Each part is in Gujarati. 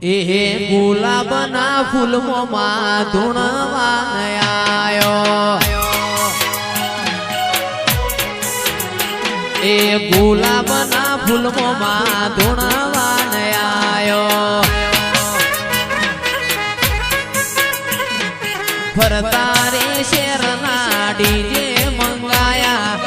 એ ગુલાબના ફૂલમાં ધૂણવાન આયો એ ગુલાબના ફૂલમાં ધૂણવાન આયો ફરતા રે શેરના ડીજે મંગાયા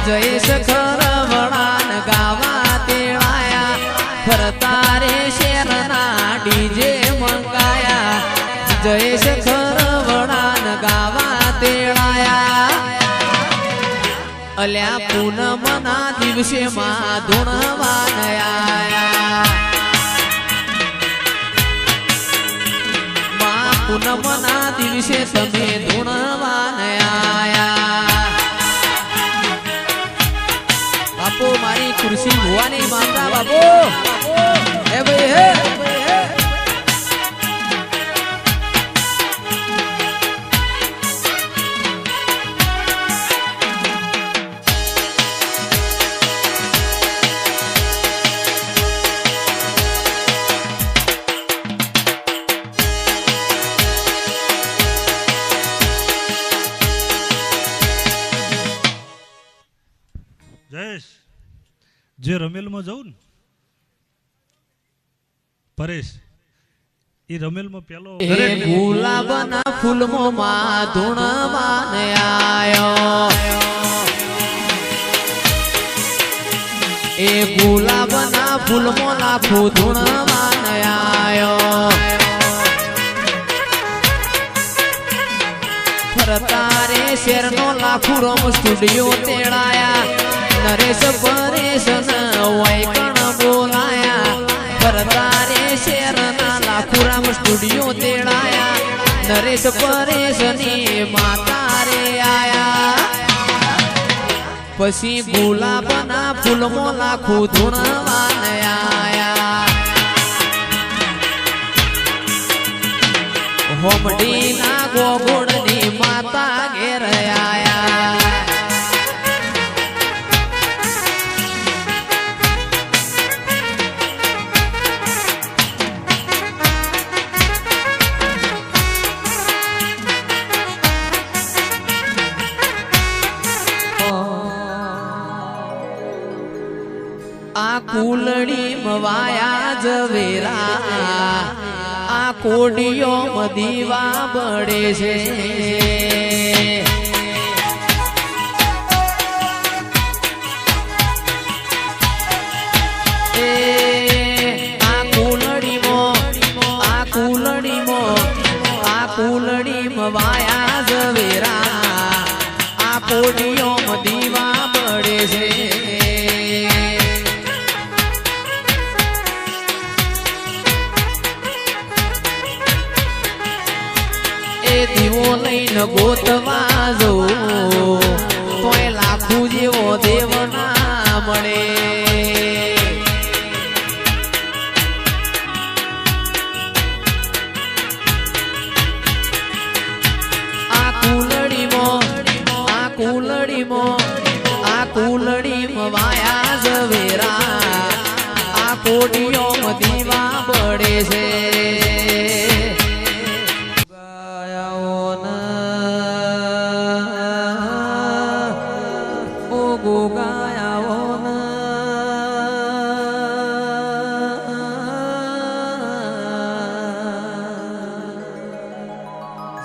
જયેશ ખરવડાન ગાવા તેડાયા ફરતા રે શેરના ડીજે મંગાયા જયેશ ખરવડાન ગાવા તેડાયા અલ્યા પૂનમના દિવસે માં ધૂણવાન આયા માં પૂનમના દિવસે તમે ધૂણવાન આયા બાપુ મારી ખુરશી ભુવાની માતા બાપુ હે ભાઈ હે જયેશ જે રમેલમાં જવું ને પરેશ એ રમેલમાં પેલો ગુલાબના ફૂલમાં ધૂણવાન આયો એ ગુલાબના ફૂલમાં લાખો ધૂણવાન આયો ફરતા રે શેરનો લાખો રમ સ્ટુડિયો તેડાયા નરેશ પરેશ વૈકણ બોલાયા ફરતા રે શેરના લાખુરામ સ્ટુડિયો તેડાયા નરેશ પરેશ ની માતા રે આયા પછી ગુલાબના ફૂલમાં લાખો ધૂણવાન આયા હોમડી ના ગોગોળ ની માતા ઘેર આયા આ કુલડી મવાયા જવેરા આ કોડિયો મદીવા બળે છે આ કુલડી મવાયા જવેરા આ કોડિયો મદીવા બળે છે દીવો લઈને ગોતવા જો તોય લાખું જેવો દેવ ના મળે આ કુલડીમાં વાયા ઝવેરા આ કોડિયો મદીવા બળે છે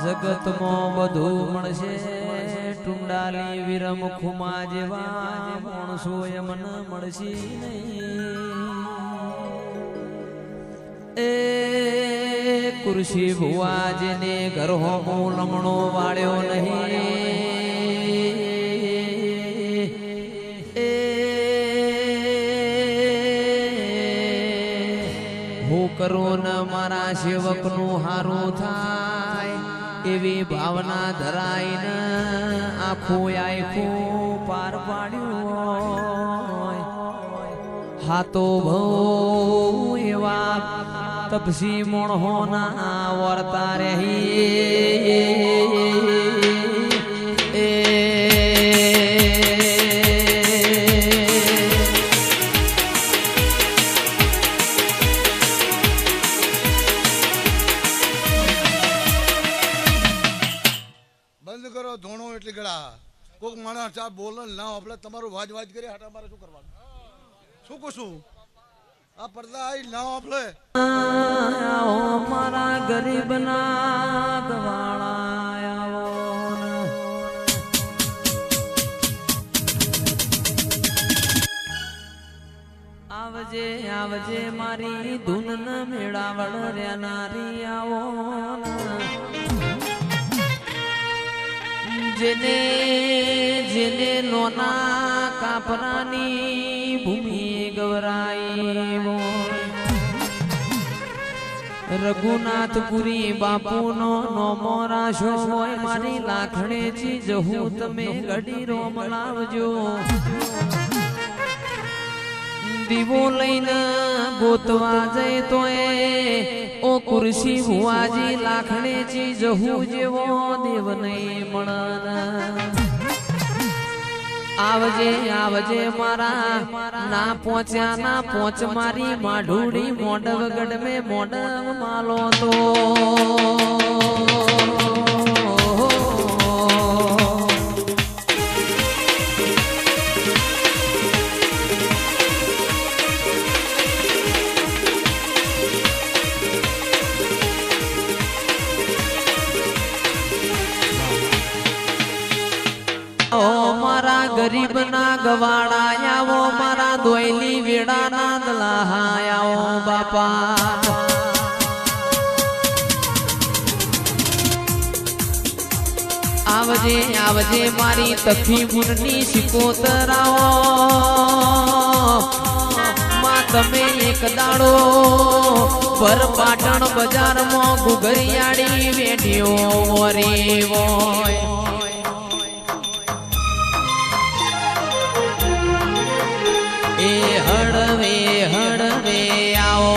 જગતમાં બધું મળશે ટુંડાલી વિરમ ખુમા જેવા માણસો એમન મળશે નહીં એ કુરશી ભુવા જેને ઘર હોમો લમણો વાળ્યો નહીં એ હું કરું ન મારા સેવકનું હારું થાય એવી ભાવના ધરાઈને આખું પાર પાડ્યું હાતો ભઉ એવા તપસી મોણહોના વર્તા રહી એટલી ગળા કોક માણસ ચા બોલે ના આપણે તમારું વાજ વાજ કરી હાટા મારે શું કરવાનું શું કહું આ પડદા આવી ના આપણે મારા ગરીબ ના ગવાળા આવજે આવજે મારી ધૂન ન મેળાવળ રે નારી આવો જેને જેને નોના કાપરાની ભૂમિ ગવરાઈ રઘુનાથપુરી બાપુનો નોમો રાશો હોય મારી લાખણેજી જહું તમે ગડી રોમ લાવજો દીવો લઈને ગોતવા જઈ તો ઓ કુરશી ભુવાજી લાખણેજી જહું જેવો દેવ નહીં મળન આવજે આવજે મારા ના પહોંચ્યા ના પહોંચ મારી માઢુડી મોડવગઢ મેં મોડવ માલો તો મારા ગરીબ ના ગવાડા આવો મારા દોયલી વેડા ના દલાહાયાઓ બાપા આવજે આવજે મારી તખી મુનની સિકોતરાઓ માં તમે એક દાડો પર પાટણ બજારમાં ગુગરિયાળી વેઠ્યો વરી હોય હળવે હળવે આવો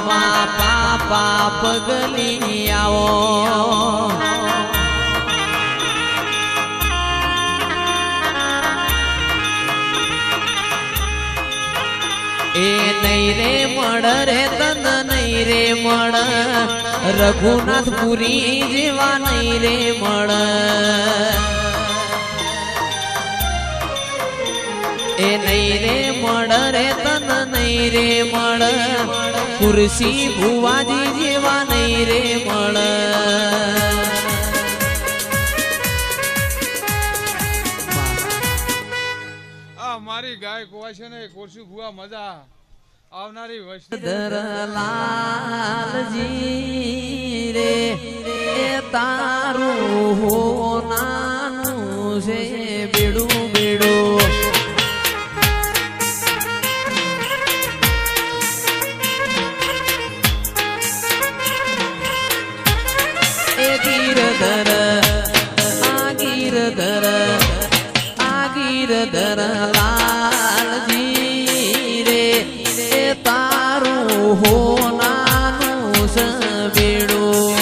મા પાપા પગલી આવો એ નહીં રે મળ રે તન નહીં રે મળ રઘુનાથપુરી જેવા નહીં રે મળ એ નહીં રે મળ રે તન નહીં રે મળ કુરશી ભુવાજી જેવા નહીં રે મળ આ મારી ગાય કોવા છે ને કુરશી ભુવા મજા આવનારી લાલજી રે તારું હો નાનું છે બેડું બેડું ગીરધર લાલજી રે તારું હો નાનું સબેડું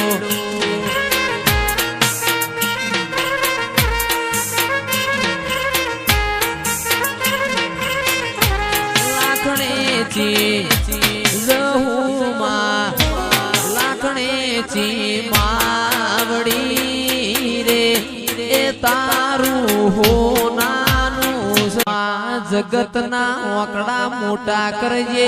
લાખણેથી જહુમાં લાખણેથી માવડી રે એ તારું હો જગતના ઓકડા મોટા કરજે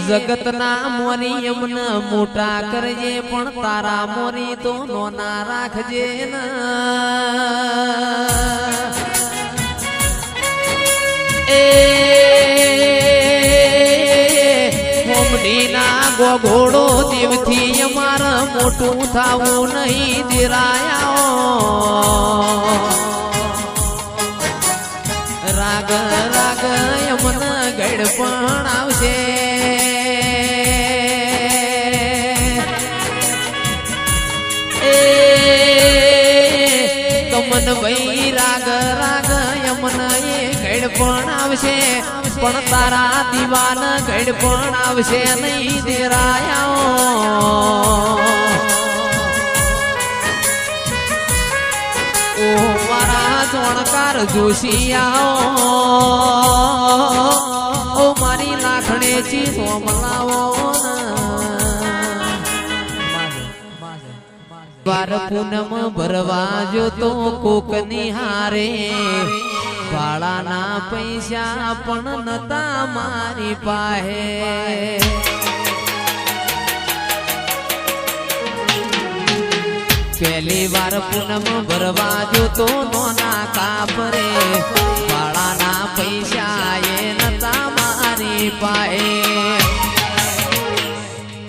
જગતના મોરી એમને મોટા કરજે પણ તારા મોરી તો નોના રાખજે ને એ હોમડીના ગોઘોડો દેવથી અમારા મોટું થાવું નહીં દેરાયા રાગ રાગ યમન ગઢ પણ આવશે એ કમન ભાઈ રાગ રાગ યમન એ ગઢ પણ આવશે પણ તારા દીવાન ગઢ પણ આવશે નહીં દેરાયા ઓ મારા જોણકાર જોશી આવો ઓ મારી લાખણેજી સોમલાવો વાર પૂનમ ભરવા જો તો કોક નિહારે ભાડાના પૈસા પણ નતા મારી પાસે પહેલી વાર પૂનમ ભરવા જો તો નોના કાપરે ભાડાના પૈસા એ નતા મારી પાસે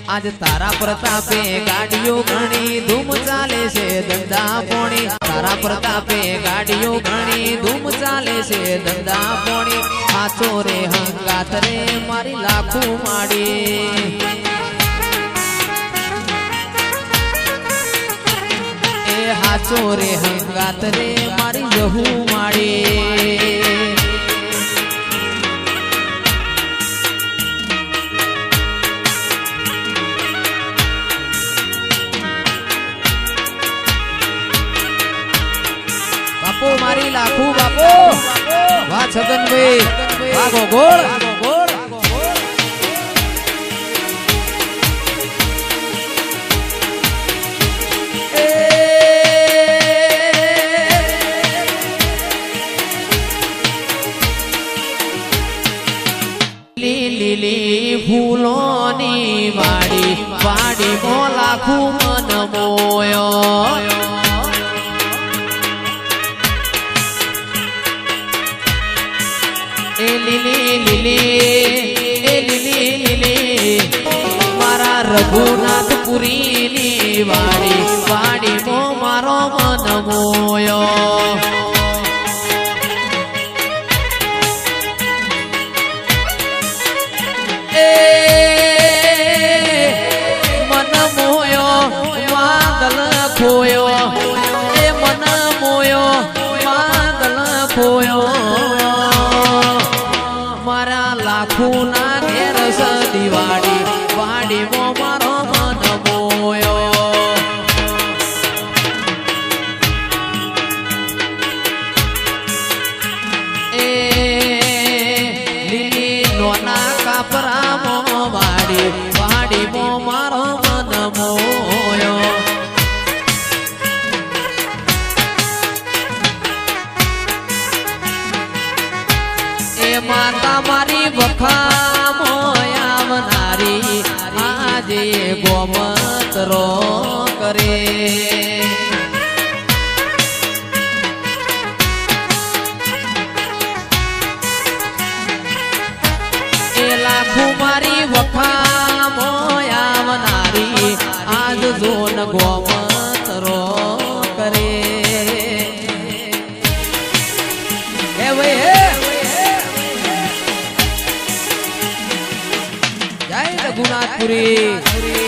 આજ તારા પ્રતાપે ગાડીઓ ઘણી ધૂમ ચાલે છે ધંધા પોણી તારા પ્રતાપે ગાડીઓ ઘણી ધૂમ ચાલે છે ધંધા પોણી હાચો રે હંગાત રે મારી લાખું માડી એ હાચો રે હંગાત રે મારી જહુ માડી બાપો મારી લાખું બાપો વાહ છગનભાઈ વાહ ગોળ લીલી ફૂલોની વાડી વાડી મો લાખું મન મોયો મારા રઘુનાથપુરી ની વાડી વાડી મો મારો મન મોયો મન મોયો વાદળ ખોયો એ મન મોયો વાદળ ખોયો મારા લાખું ના ઘેર સદી વાડી વાડી મો મારો મન મોયો એ લીલી નોના કાપરા મો વાડી વાડી મો મારો મન મોયો એ માતા મારી વખામો આવનારી આજે ગોમતરો કરે એ લાખું મારી વખામો આવનારી આજ જોન ગોમતરો કરે હે ભાઈ જય રઘુનાથપુરી